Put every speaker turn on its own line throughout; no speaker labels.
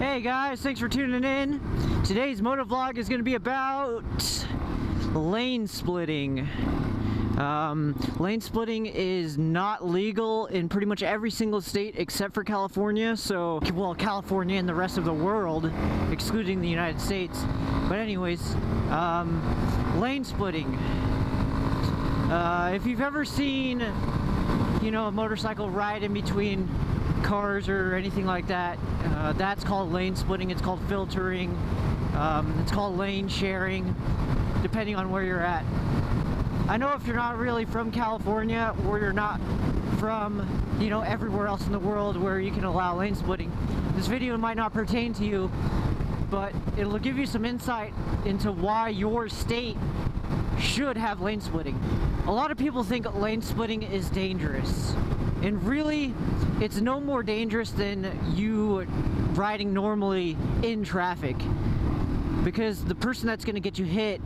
Hey guys, thanks for tuning in. Today's motovlog is going to be about lane splitting. Lane splitting is not legal in pretty much every single state except for California. So, well, California and the rest of the world, excluding the United States. But anyways, lane splitting. If you've ever seen, you know, a motorcycle ride in between cars or anything like that, that's called lane splitting. It's called filtering. It's called lane sharing, depending on where you're at. I know if you're not really from California, or you're not from, you know, everywhere else in the world where you can allow lane splitting, this video might not pertain to you, but it'll give you some insight into why your state should have lane splitting. A lot of people think lane splitting is dangerous, and really it's no more dangerous than you riding normally in traffic, because the person that's going to get you hit,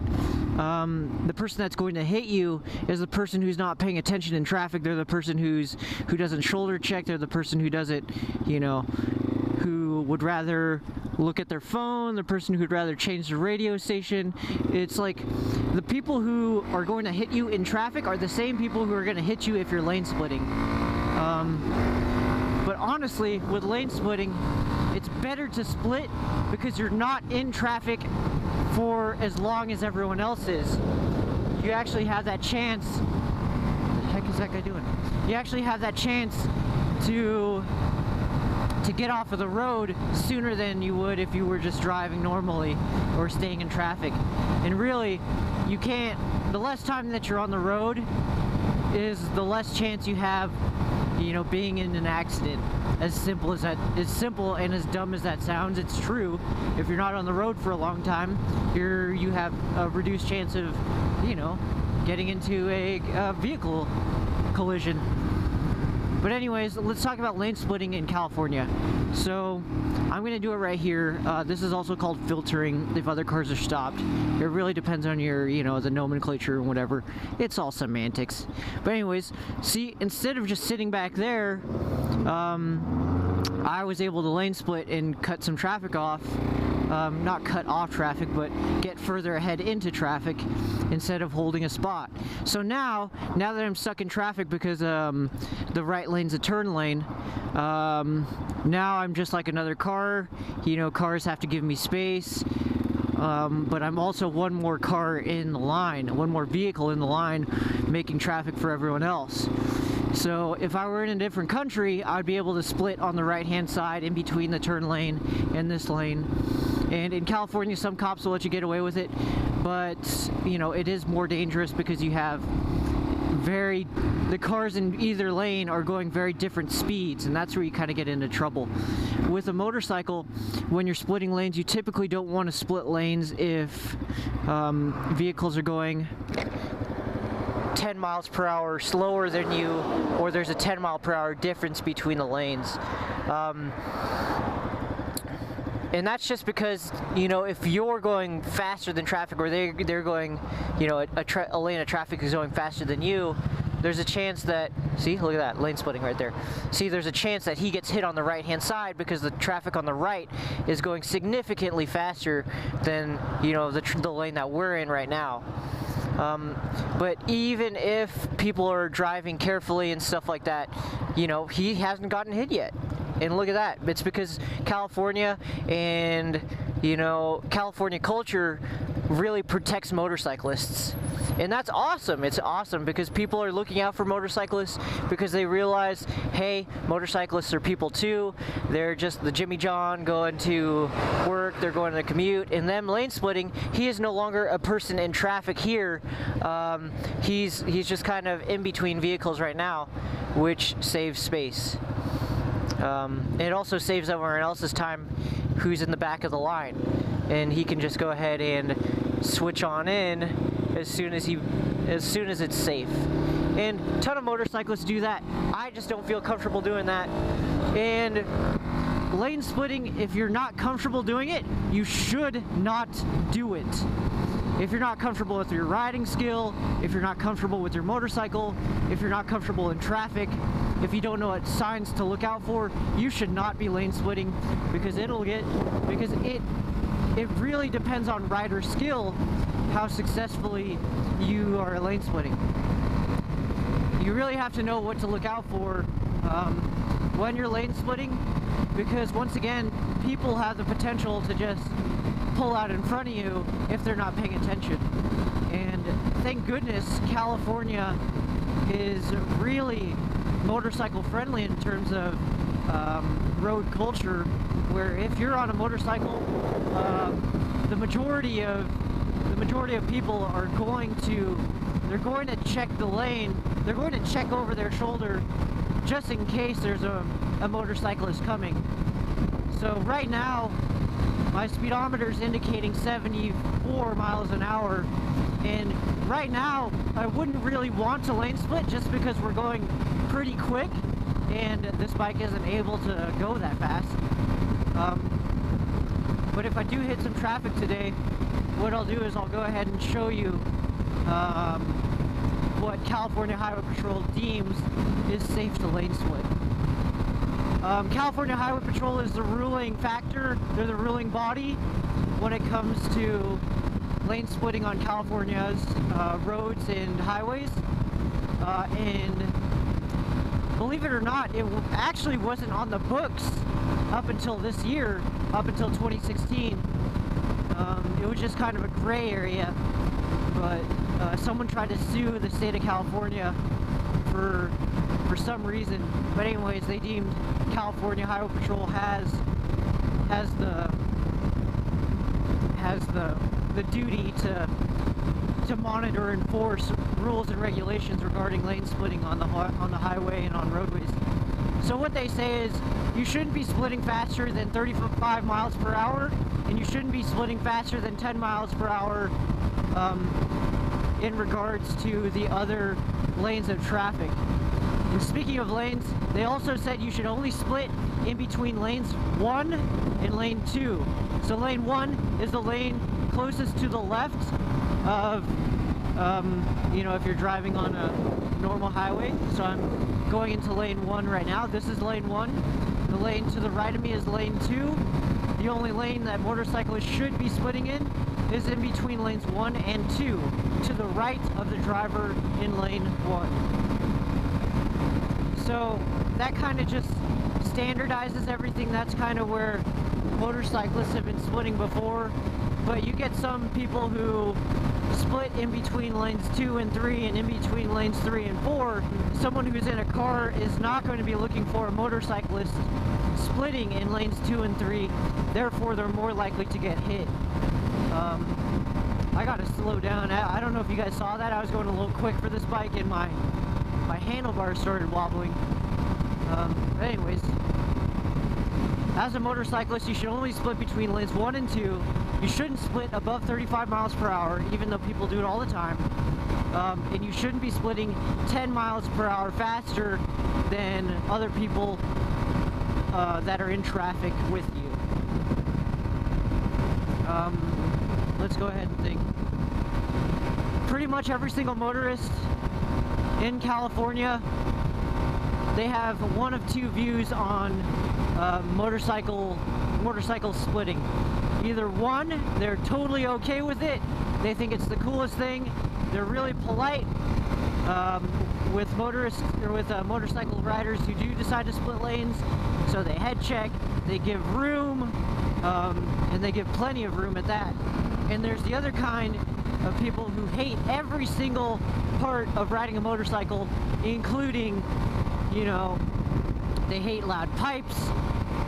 the person that's going to hit you is the person who's not paying attention in traffic. They're the person who doesn't shoulder check. They're the person who doesn't, you know, who would rather look at their phone, the person who'd rather change the radio station. It's like the people who are going to hit you in traffic are the same people who are going to hit you if you're lane splitting. But honestly, with lane splitting, it's better to split because you're not in traffic for as long as everyone else is. You actually have that chance. What the heck is that guy doing? You actually have that chance to get off of the road sooner than you would if you were just driving normally or staying in traffic. And really, you can't, the less time that you're on the road is the less chance you have, you know, being in an accident. As simple as that, as simple and as dumb as that sounds, it's true. If you're not on the road for a long time, you have a reduced chance of, you know, getting into a vehicle collision. But anyways, let's talk about lane splitting in California. So I'm going to do it right here. This is also called filtering if other cars are stopped. It really depends on your, you know, the nomenclature and whatever. It's all semantics. But anyways, see, instead of just sitting back there, I was able to lane split and cut some traffic off. Not cut off traffic, but get further ahead into traffic instead of holding a spot. So now that I'm stuck in traffic because the right lane's a turn lane, now I'm just like another car. You know, cars have to give me space, but I'm also one more car in the line, one more vehicle in the line, making traffic for everyone else. So if I were in a different country, I'd be able to split on the right hand side in between the turn lane and this lane. And in California, some cops will let you get away with it, but you know, it is more dangerous because you have the cars in either lane are going very different speeds, and that's where you kind of get into trouble. With a motorcycle, when you're splitting lanes, you typically don't want to split lanes if vehicles are going 10 miles per hour slower than you, or there's a 10 mile per hour difference between the lanes. And that's just because, you know, if you're going faster than traffic, or they're going, you know, a lane of traffic is going faster than you, there's a chance that, see, look at that, lane splitting right there. See, there's a chance that he gets hit on the right-hand side because the traffic on the right is going significantly faster than, you know, the lane that we're in right now. But even if people are driving carefully and stuff like that, you know, he hasn't gotten hit yet. And look at that. It's because California and, you know, California culture really protects motorcyclists. And that's awesome. It's awesome because people are looking out for motorcyclists because they realize, hey, motorcyclists are people too. They're just the Jimmy John going to work, they're going to commute, and them lane splitting, he is no longer a person in traffic here. He's just kind of in between vehicles right now, which saves space. It also saves everyone else's time who's in the back of the line, and he can just go ahead and switch on in as soon as it's safe. And a ton of motorcyclists do that. I just don't feel comfortable doing that. And lane splitting, if you're not comfortable doing it, you should not do it. If you're not comfortable with your riding skill, if you're not comfortable with your motorcycle, if you're not comfortable in traffic, if you don't know what signs to look out for, you should not be lane splitting, because it really depends on rider skill how successfully you are lane splitting. You really have to know what to look out for when you're lane splitting, because once again, people have the potential to just pull out in front of you if they're not paying attention. And thank goodness California is really motorcycle friendly in terms of road culture, where if you're on a motorcycle, the majority of people are going to check the lane. They're going to check over their shoulder just in case there's a motorcyclist coming. So right now my speedometer is indicating 74 miles an hour, and right now I wouldn't really want to lane split just because we're going pretty quick and this bike isn't able to go that fast. But if I do hit some traffic today, what I'll do is I'll go ahead and show you what California Highway Patrol deems is safe to lane split. California Highway Patrol is the ruling factor, they're the ruling body when it comes to lane splitting on California's roads and highways. And believe it or not, it actually wasn't on the books up until this year, up until 2016. It was just kind of a gray area, but someone tried to sue the state of California for some reason. But anyways, they deemed California Highway Patrol has the duty to monitor and enforce rules and regulations regarding lane splitting on the highway and on roadways. So what they say is you shouldn't be splitting faster than 35 miles per hour, and you shouldn't be splitting faster than 10 miles per hour in regards to the other lanes of traffic. And speaking of lanes, they also said you should only split in between lanes 1 and lane 2. So lane 1 is the lane closest to the left of, you know, if you're driving on a normal highway. So I'm going into lane 1 right now. This is lane 1. The lane to the right of me is lane 2. The only lane that motorcyclists should be splitting in is in between lanes 1 and 2, to the right of the driver in lane 1. So that kind of just standardizes everything. That's kind of where motorcyclists have been splitting before. But you get some people who split in between lanes 2 and 3 and in between lanes 3 and 4. Someone who's in a car is not going to be looking for a motorcyclist splitting in lanes 2 and 3. Therefore, they're more likely to get hit. I gotta slow down. I don't know if you guys saw that. I was going a little quick for this bike and my handlebars started wobbling. But anyways, as a motorcyclist, you should only split between lanes 1 and 2. You shouldn't split above 35 miles per hour, even though people do it all the time. And you shouldn't be splitting 10 miles per hour faster than other people that are in traffic with you. Let's go ahead and think. Pretty much every single motorist in California, they have one of two views on motorcycle splitting. Either one, they're totally okay with it, they think it's the coolest thing, they're really polite with motorists or with motorcycle riders who do decide to split lanes, so they head check, they give room, and they give plenty of room at that. And there's the other kind of people who hate every single part of riding a motorcycle, including, you know, they hate loud pipes,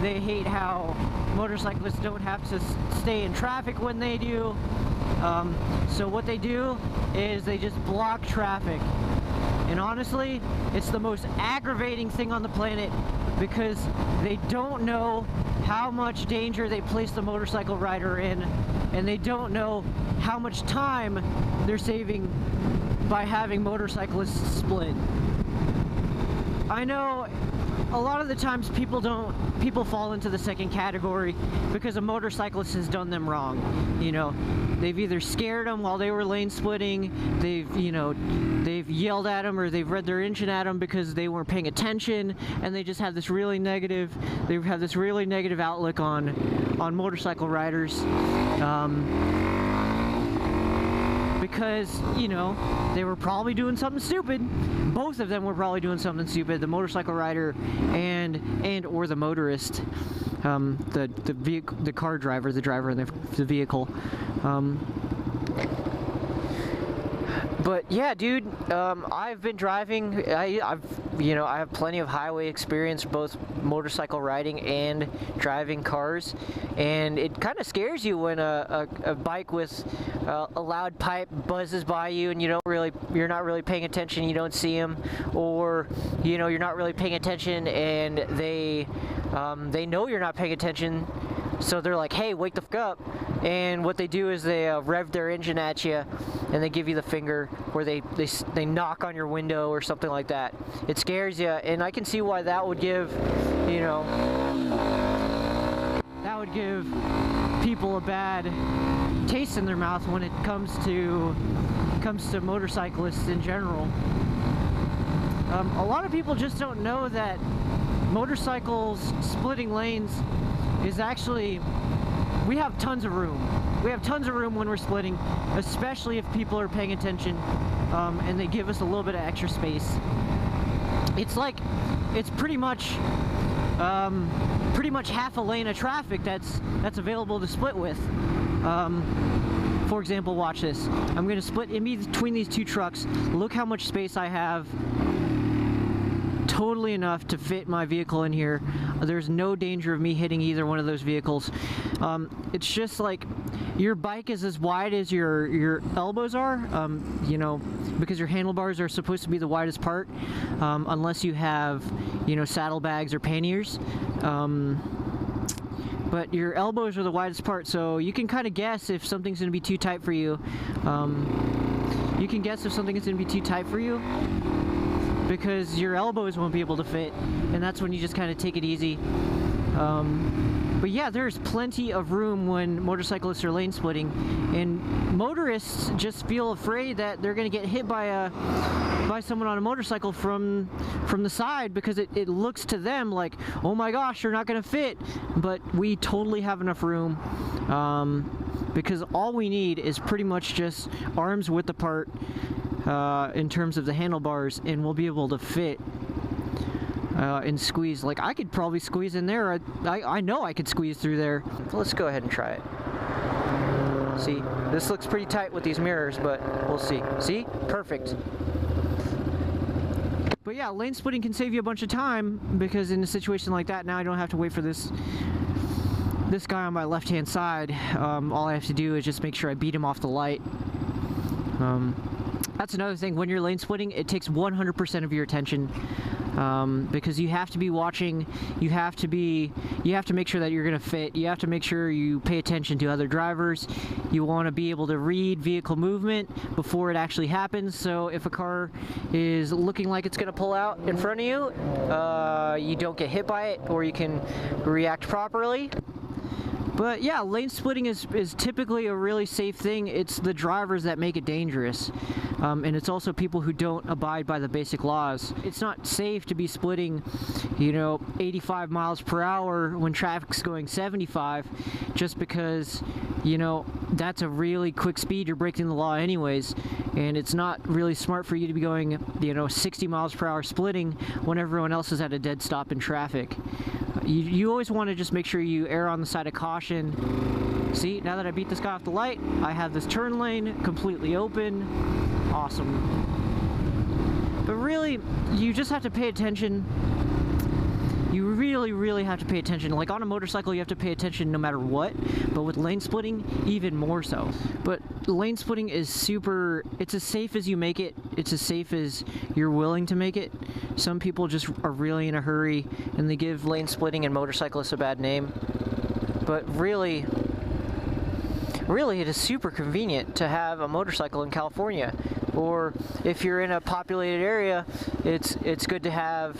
they hate how motorcyclists don't have to stay in traffic when they do. So what they do is they just block traffic. And honestly, it's the most aggravating thing on the planet, because they don't know how much danger they place the motorcycle rider in, and they don't know how much time they're saving by having motorcyclists split. I know a lot of the times people fall into the second category because a motorcyclist has done them wrong. You know, they've either scared them while they were lane splitting, they've yelled at them, or they've read their engine at them because they weren't paying attention, and they just have this really negative outlook on motorcycle riders. Because, you know, they were probably doing something stupid. Both of them were probably doing something stupid, the motorcycle rider and or the motorist, the car driver, the driver in the vehicle. But yeah, dude, I've been driving. I have plenty of highway experience, both motorcycle riding and driving cars, and it kind of scares you when a bike with a loud pipe buzzes by you, and you're not really paying attention. You don't see them, or you're not really paying attention, and they know you're not paying attention. So they're like, hey, wake the fuck up. And what they do is they rev their engine at you, and they give you the finger, or they knock on your window or something like that. It scares you, and I can see why that would give, people a bad taste in their mouth when it comes to motorcyclists in general. A lot of people just don't know that motorcycles splitting lanes is actually, we have tons of room. We have tons of room when we're splitting, especially if people are paying attention, and they give us a little bit of extra space. It's pretty much half a lane of traffic that's available to split with. For example, watch this. I'm going to split in between these two trucks. Look how much space I have. Totally enough to fit my vehicle in here. There's no danger of me hitting either one of those vehicles. It's just like your bike is as wide as your elbows are, because your handlebars are supposed to be the widest part, unless you have, saddlebags or panniers. But your elbows are the widest part, so you can kind of guess if something's going to be too tight for you. You can guess if something is going to be too tight for you, because your elbows won't be able to fit, and that's when you just kind of take it easy. But yeah, there's plenty of room when motorcyclists are lane splitting, and motorists just feel afraid that they're going to get hit by someone on a motorcycle from the side, because it looks to them like, oh my gosh, you're not going to fit. But we totally have enough room, because all we need is pretty much just arms width apart in terms of the handlebars, and we'll be able to fit and squeeze. Like, I could probably squeeze in there. I know I could squeeze through there. Let's go ahead and try it. See, this looks pretty tight with these mirrors, but we'll see. See? Perfect. But yeah, lane splitting can save you a bunch of time, because in a situation like that, now I don't have to wait for this guy on my left-hand side. All I have to do is just make sure I beat him off the light. That's another thing. When you're lane splitting, it takes 100% of your attention, because you have to be watching. You have to make sure that you're going to fit. You have to make sure you pay attention to other drivers. You want to be able to read vehicle movement before it actually happens. So if a car is looking like it's going to pull out in front of you, you don't get hit by it, or you can react properly. But yeah, lane splitting is typically a really safe thing. It's the drivers that make it dangerous. And it's also people who don't abide by the basic laws. It's not safe to be splitting, 85 miles per hour when traffic's going 75, just because, that's a really quick speed. You're breaking the law anyways. And it's not really smart for you to be going, 60 miles per hour splitting when everyone else is at a dead stop in traffic. You always want to just make sure you err on the side of caution. See, now that I beat this guy off the light, I have this turn lane completely open. Awesome. But really, you just have to pay attention. You really, really have to pay attention. Like on a motorcycle, you have to pay attention no matter what, but with lane splitting, even more so. But lane splitting is it's as safe as you make it. It's as safe as you're willing to make it. Some people just are really in a hurry, and they give lane splitting and motorcyclists a bad name. But really, it is super convenient to have a motorcycle in California. Or if you're in a populated area, it's good to have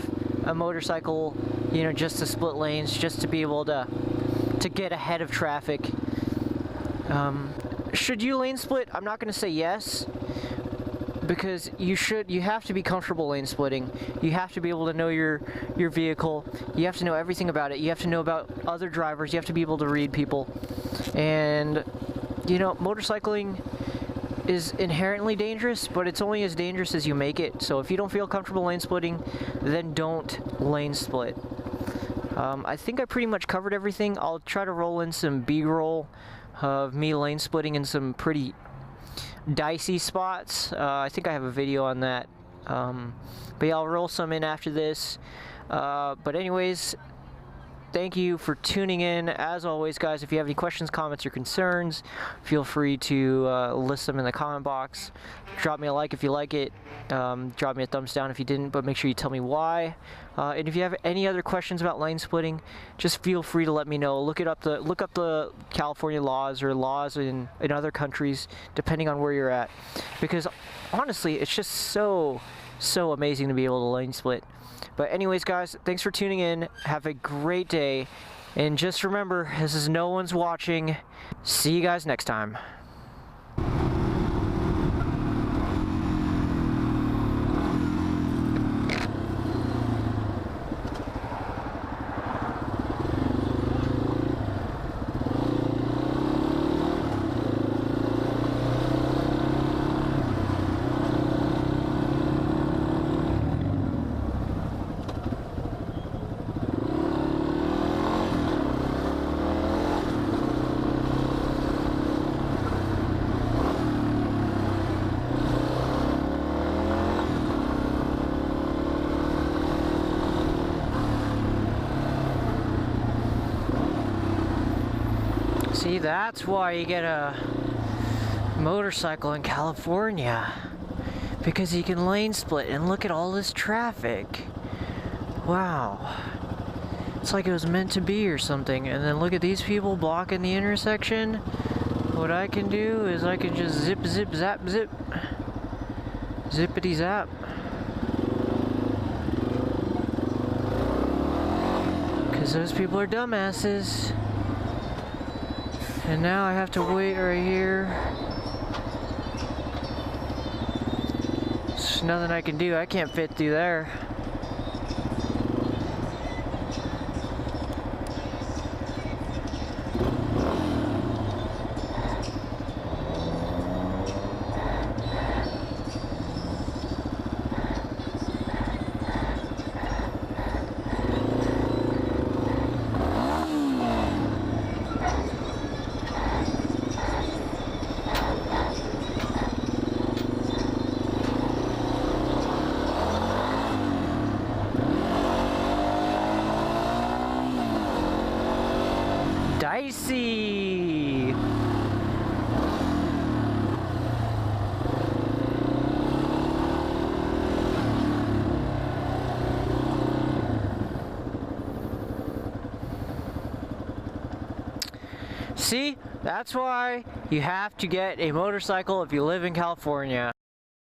a motorcycle, you know, just to split lanes, just to be able to get ahead of traffic. Should you lane split? I'm not going to say yes, because you have to be comfortable lane splitting. You have to be able to know your vehicle. You have to know everything about it. You have to know about other drivers. You have to be able to read people. And you know, motorcycling is inherently dangerous, but it's only as dangerous as you make it. So if you don't feel comfortable lane splitting, then don't lane split. I think I pretty much covered everything. I'll try to roll in some B-roll of me lane splitting in some pretty dicey spots. I think I have a video on that. But yeah, I'll roll some in after this. But anyways, thank you for tuning in. As always, guys, if you have any questions, comments, or concerns, feel free to list them in the comment box. Drop me a like if you like it. Drop me a thumbs down if you didn't, but make sure you tell me why. And if you have any other questions about lane splitting, just feel free to let me know. Look up the California laws or laws in other countries, depending on where you're at. Because honestly, it's just so amazing to be able to lane split. But anyways, guys, thanks for tuning in. Have a great day. And just remember, this is no one's watching. See you guys next time. See, that's why you get a motorcycle in California, because you can lane split. And look at all this traffic. Wow, it's like it was meant to be or something. And then look at these people blocking the intersection. What I can do is I can just zip, zip, zap, zip, zippity zap. Because those people are dumbasses. And now I have to wait right here. There's nothing I can do. I can't fit through there. Dicey. See, that's why you have to get a motorcycle if you live in California.